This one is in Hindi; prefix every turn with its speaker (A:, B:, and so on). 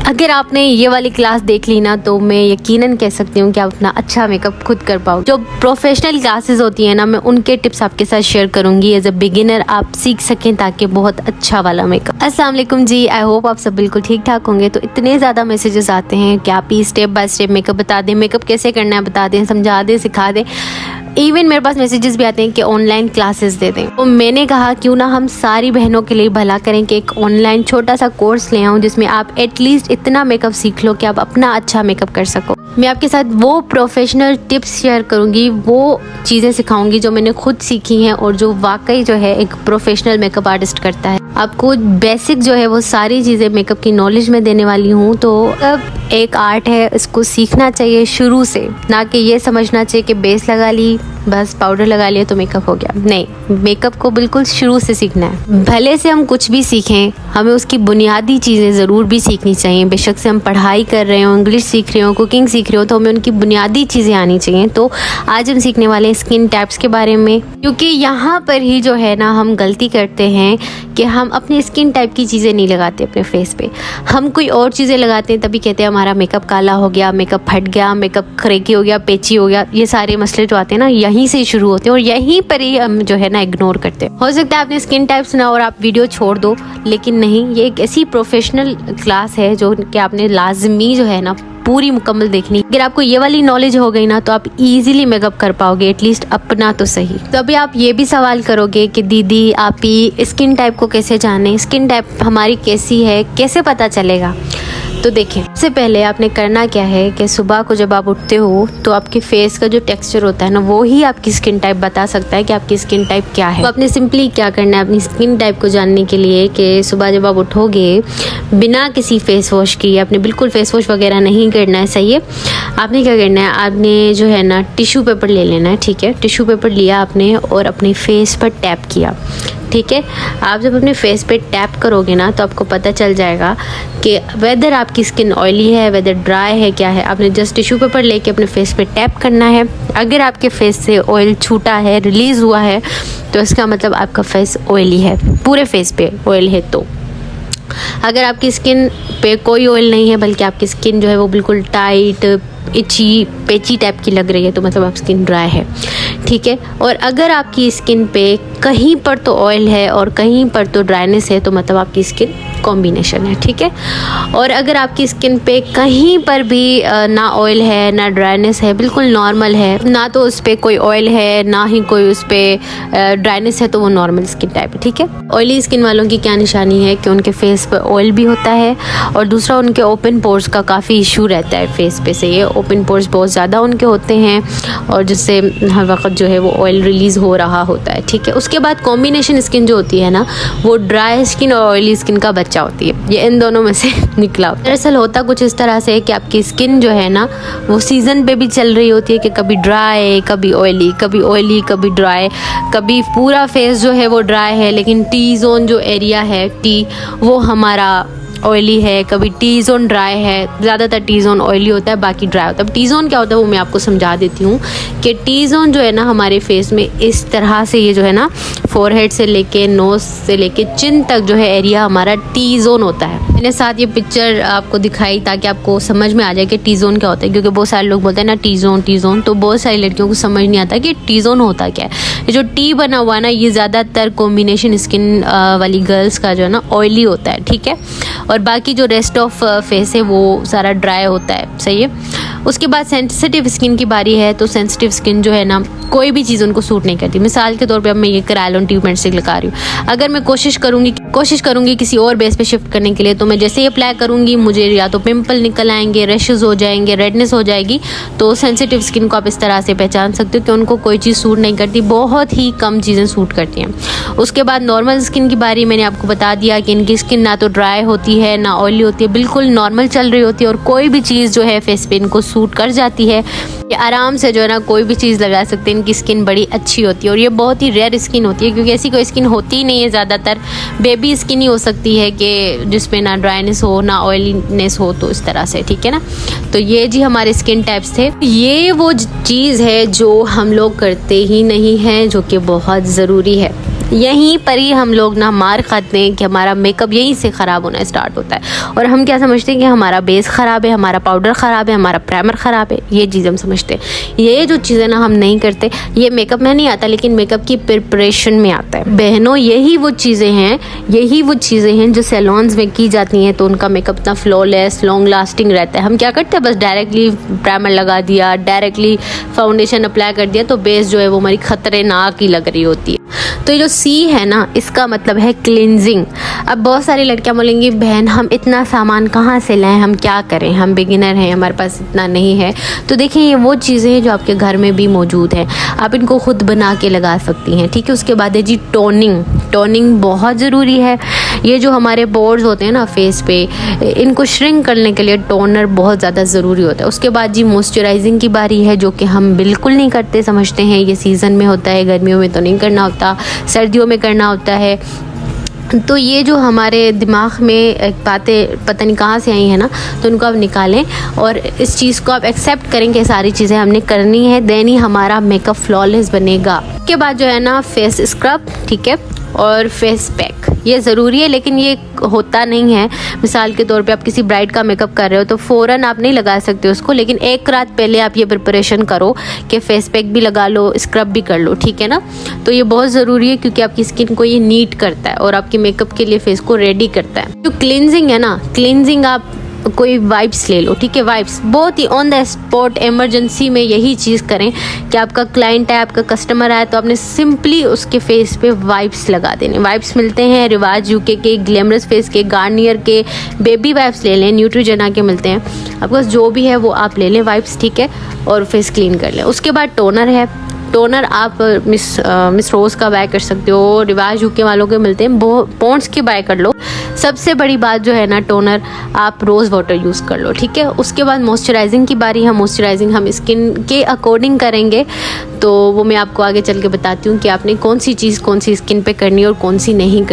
A: अगर आपने ये वाली क्लास देख ली ना तो मैं यकीनन कह सकती हूँ कि आप अपना अच्छा मेकअप खुद कर पाओगे। जो प्रोफेशनल क्लासेस होती है ना, मैं उनके टिप्स आपके साथ शेयर करूंगी एज अ बिगिनर, आप सीख सकें ताकि बहुत अच्छा वाला मेकअप। अस्सलाम वालेकुम जी, आई होप आप सब बिल्कुल ठीक ठाक होंगे। तो इतने ज़्यादा मैसेजेस आते हैं कि आप ही स्टेप बाय स्टेप मेकअप बता दें, मेकअप कैसे करना है बता दें, समझा दें, सिखा दें। इवन मेरे पास मैसेजेस भी आते हैं कि ऑनलाइन क्लासेस दे दें। तो मैंने कहा क्यों ना हम सारी बहनों के लिए भला करें कि एक ऑनलाइन छोटा सा कोर्स ले आऊँ जिसमें आप एटलीस्ट इतना मेकअप सीख लो कि आप अपना अच्छा मेकअप कर सको। मैं आपके साथ वो प्रोफेशनल टिप्स शेयर करूँगी, वो चीज़ें सिखाऊंगी जो मैंने खुद सीखी हैं और जो वाकई जो है एक प्रोफेशनल मेकअप आर्टिस्ट करता है। आपको बेसिक जो है वो सारी चीज़ें मेकअप की नॉलेज में देने वाली हूँ। तो अब एक आर्ट है, इसको सीखना चाहिए शुरू से, ना कि ये समझना चाहिए कि बेस लगा ली बस, पाउडर लगा लिया तो मेकअप हो गया। नहीं, मेकअप को बिल्कुल शुरू से सीखना है। भले से हम कुछ भी सीखें, हमें उसकी बुनियादी चीज़ें ज़रूर भी सीखनी चाहिए। बेशक से हम पढ़ाई कर रहे हो, इंग्लिश सीख रहे हो, कुकिंग सीख रहे हो, तो हमें उनकी बुनियादी चीज़ें आनी चाहिए। तो आज हम सीखने वाले हैं स्किन टाइप्स के बारे में, क्योंकि यहाँ पर ही जो है ना हम गलती करते हैं कि हम अपनी स्किन टाइप की चीज़ें नहीं लगाते अपने फेस पे। हम कोई और चीज़ें लगाते हैं, तभी कहते हैं हमारा मेकअप काला हो गया, मेकअप फट गया, मेकअप खरेकी हो गया, पेची हो गया। ये सारे मसले जो आते हैं ना यहीं से शुरू होते हैं और यहीं पर ही हम जो है ना इग्नोर करते हैं। हो सकता है आपने स्किन टाइप सुना और आप वीडियो छोड़ दो, लेकिन नहीं, ये एक ऐसी प्रोफेशनल क्लास है जो कि आपने लाजमी जो है ना पूरी मुकम्मल देखनी। अगर आपको ये वाली नॉलेज हो गई ना तो आप इजीली मेकअप कर पाओगे, एटलीस्ट अपना तो सही। तो अभी आप ये भी सवाल करोगे कि दीदी आप ही स्किन टाइप को कैसे जाने, स्किन टाइप हमारी कैसी है, कैसे पता चलेगा। तो देखें, सबसे पहले आपने करना क्या है कि सुबह को जब आप उठते हो तो आपके फेस का जो टेक्सचर होता है ना, वो ही आपकी स्किन टाइप बता सकता है कि आपकी स्किन टाइप क्या है। तो आपने सिंपली क्या करना है अपनी स्किन टाइप को जानने के लिए कि सुबह जब आप उठोगे बिना किसी फेस वॉश की, आपने बिल्कुल फेस वॉश वगैरह नहीं करना है, सही है। आपने क्या करना है, आपने जो है ना टिश्यू पेपर ले लेना है, ठीक है। टिश्यू पेपर लिया आपने और अपने फेस पर टैप किया, ठीक है। आप जब अपने फेस पे टैप करोगे ना तो आपको पता चल जाएगा कि वेदर आपकी स्किन ऑयली है, वेदर ड्राई है, क्या है। आपने जस्ट टिश्यू पेपर लेके अपने फेस पे टैप करना है। अगर आपके फेस से ऑयल छूटा है, रिलीज़ हुआ है, तो इसका मतलब आपका फेस ऑयली है, पूरे फेस पे ऑयल है। तो अगर आपकी स्किन पे कोई ऑयल नहीं है बल्कि आपकी स्किन जो है वो बिल्कुल टाइट, इची, पेची टाइप की लग रही है, तो मतलब आप स्किन ड्राई है, ठीक है। और अगर आपकी स्किन पे कहीं पर तो ऑयल है और कहीं पर तो ड्राइनेस है, तो मतलब आपकी स्किन कॉम्बिनेशन है, ठीक है। और अगर आपकी स्किन पे कहीं पर भी ना ऑयल है ना ड्राइनेस है, बिल्कुल नॉर्मल है, ना तो उस पर कोई ऑयल है ना ही कोई उस पर ड्राइनेस है, तो वो नॉर्मल स्किन टाइप है, ठीक है। ऑयली स्किन वालों की क्या निशानी है कि उनके फेस पर ऑयल भी होता है और दूसरा उनके ओपन पोर्स का काफ़ी इशू रहता है फेस पे से। ये ओपन पोर्स बहुत ज़्यादा उनके होते हैं और जिससे हर वक्त जो है वो ऑयल रिलीज़ हो रहा होता है, ठीक है। उसके बाद कॉम्बिनेशन स्किन जो होती है ना, वो ड्राई स्किन और ऑयली स्किन का बच्चा होती है। ये इन दोनों में से निकला। दरअसल होता कुछ इस तरह से कि आपकी स्किन जो है ना वो सीज़न पे भी चल रही होती है कि कभी ड्राई, कभी ऑयली, कभी ऑयली, कभी ड्राई, कभी पूरा फेस जो है वो ड्राई है लेकिन टी जोन जो एरिया है, टी, वो हमारा ऑयली है। कभी टी जोन ड्राई है, ज़्यादातर टी जोन ऑयली होता है, बाकी ड्राई होता है। अब टी जोन क्या होता है वो मैं आपको समझा देती हूँ कि टी जोन जो है ना हमारे फेस में इस तरह से, ये जो है ना फोरहेड से लेके नोज से लेके चिन तक जो है एरिया हमारा टी जोन होता है। मैंने साथ ये पिक्चर आपको दिखाई ताकि आपको समझ में आ जाए कि टी जोन क्या होता है, क्योंकि बहुत सारे लोग बोलते हैं ना टी जोन, तो बहुत सारी लड़कियों को समझ नहीं आता कि टी जोन होता क्या है। जो टी बना हुआ है ना, ये ज़्यादातर कॉम्बिनेशन स्किन वाली गर्ल्स का जो है ना ऑयली होता है, ठीक है। और बाकी जो रेस्ट ऑफ फेस है वो सारा ड्राई होता है, सही है। उसके बाद सेंसिटिव स्किन की बारी है। तो सेंसिटिव स्किन जो है ना कोई भी चीज़ उनको सूट नहीं करती। मिसाल के तौर पे अब मैं ये करायलोन ट्यूबमेंट से लगा रही हूँ, अगर मैं कोशिश करूँगी किसी और बेस पे शिफ्ट करने के लिए, तो मैं जैसे ही अप्लाई करूँगी मुझे या तो पिंपल निकल आएंगे, रैशेज़ हो जाएंगे, रेडनेस हो जाएगी। तो सेंसिटिव स्किन को आप इस तरह से पहचान सकते हो कि उनको कोई चीज़ सूट नहीं करती, बहुत ही कम चीज़ें सूट करती हैं। उसके बाद नॉर्मल स्किन की बारी मैंने आपको बता दिया कि इनकी स्किन ना तो ड्राई होती है ना ऑयली होती है, बिल्कुल नॉर्मल चल रही होती है और कोई भी चीज़ जो है फेस पे इनको सूट कर जाती है। ये आराम से जो है ना कोई भी चीज़ लगा सकते हैं। इनकी स्किन बड़ी अच्छी होती है और ये बहुत ही रेयर स्किन होती है, क्योंकि ऐसी कोई स्किन होती ही नहीं है। ज़्यादातर बेबी स्किन ही हो सकती है कि जिसमें ना ड्राइनेस हो ना ऑयलीनेस हो, तो इस तरह से, ठीक है ना। तो ये जी हमारे स्किन टाइप्स थे। ये वो चीज़ है जो हम लोग करते ही नहीं हैं, जो कि बहुत ज़रूरी है। यहीं पर ही हम लोग ना मार खाते हैं कि हमारा मेकअप यहीं से ख़राब होना स्टार्ट होता है। और हम क्या समझते हैं कि हमारा बेस ख़राब है, हमारा पाउडर ख़राब है, हमारा प्राइमर ख़राब है, ये चीज़ हम समझते हैं। ये जो चीज़ें ना हम नहीं करते, ये मेकअप में नहीं आता लेकिन मेकअप की प्रिपरेशन में आता है। बहनों, यही वो चीज़ें हैं जो सैलून्स में की जाती हैं, तो उनका मेकअप इतना फ्लॉलेस लॉन्ग लास्टिंग रहता है। हम क्या करते हैं, बस डायरेक्टली प्राइमर लगा दिया, डायरेक्टली फाउंडेशन अप्लाई कर दिया, तो बेस जो है वो हमारी खतरनाक ही लग रही होती है। तो ये जो सी है ना, इसका मतलब है क्लिनजिंग। अब बहुत सारी लड़कियां बोलेंगी बहन हम इतना सामान कहाँ से लाएं, हम क्या करें, हम बिगिनर हैं, हमारे पास इतना नहीं है। तो देखिए ये वो चीज़ें हैं जो आपके घर में भी मौजूद हैं, आप इनको खुद बना के लगा सकती हैं। ठीक है, उसके बाद है जी टोनिंग बहुत ज़रूरी है। ये जो हमारे पोर्स होते हैं ना फेस पे, इनको श्रिंक करने के लिए टोनर बहुत ज़्यादा ज़रूरी होता है। उसके बाद जी मॉइस्चराइजिंग की बारी है, जो कि हम बिल्कुल नहीं करते, समझते हैं ये सीज़न में होता है, गर्मियों में तो नहीं करना होता, सर्दियों में करना होता है। तो ये जो हमारे दिमाग में एक बातें पता नहीं कहाँ से आई है ना, तो उनको आप निकालें और इस चीज़ को आप एक्सेप्ट करें कि सारी चीज़ें हमने करनी है, देन ही हमारा मेकअप फ्लॉलेस बनेगा। उसके बाद जो है ना फेस स्क्रब, ठीक है, और फेस पैक, ये ज़रूरी है लेकिन ये होता नहीं है। मिसाल के तौर पे आप किसी ब्राइड का मेकअप कर रहे हो तो फ़ौरन आप नहीं लगा सकते उसको, लेकिन एक रात पहले आप ये प्रिपरेशन करो कि फेस पैक भी लगा लो, स्क्रब भी कर लो, ठीक है ना। तो ये बहुत ज़रूरी है क्योंकि आपकी स्किन को ये नीट करता है और आपके मेकअप के लिए फेस को रेडी करता है। जो क्लिनजिंग है ना, क्लिनजिंग आप कोई वाइप्स ले लो, ठीक है, वाइप्स बहुत ही ऑन द स्पॉट इमरजेंसी में यही चीज़ करें कि आपका क्लाइंट है, आपका कस्टमर आया तो आपने सिंपली उसके फेस पे वाइप्स लगा देने। वाइप्स मिलते हैं रिवाज यूके के, ग्लैमरस फेस के, गार्नियर के, बेबी वाइप्स ले लें, न्यूट्रीजेना के मिलते हैं, आपके पास जो भी है वो आप ले लें वाइप्स, ठीक है, और फेस क्लीन कर लें। उसके बाद टोनर है, टोनर आप मिस रोज़ का बाय कर सकते हो, रिवाज यूके वालों के मिलते हैं, पॉन्ड्स के बाय कर लो। सबसे बड़ी बात जो है ना, टोनर आप रोज़ वाटर यूज़ कर लो, ठीक है। उसके बाद मॉइस्चराइजिंग की बारी है। मॉइस्चराइजिंग हम स्किन के अकॉर्डिंग करेंगे, तो वो मैं आपको आगे चल के बताती हूँ कि आपने कौन सी चीज़ कौन सी स्किन पे करनी है और कौन सी नहीं करनी।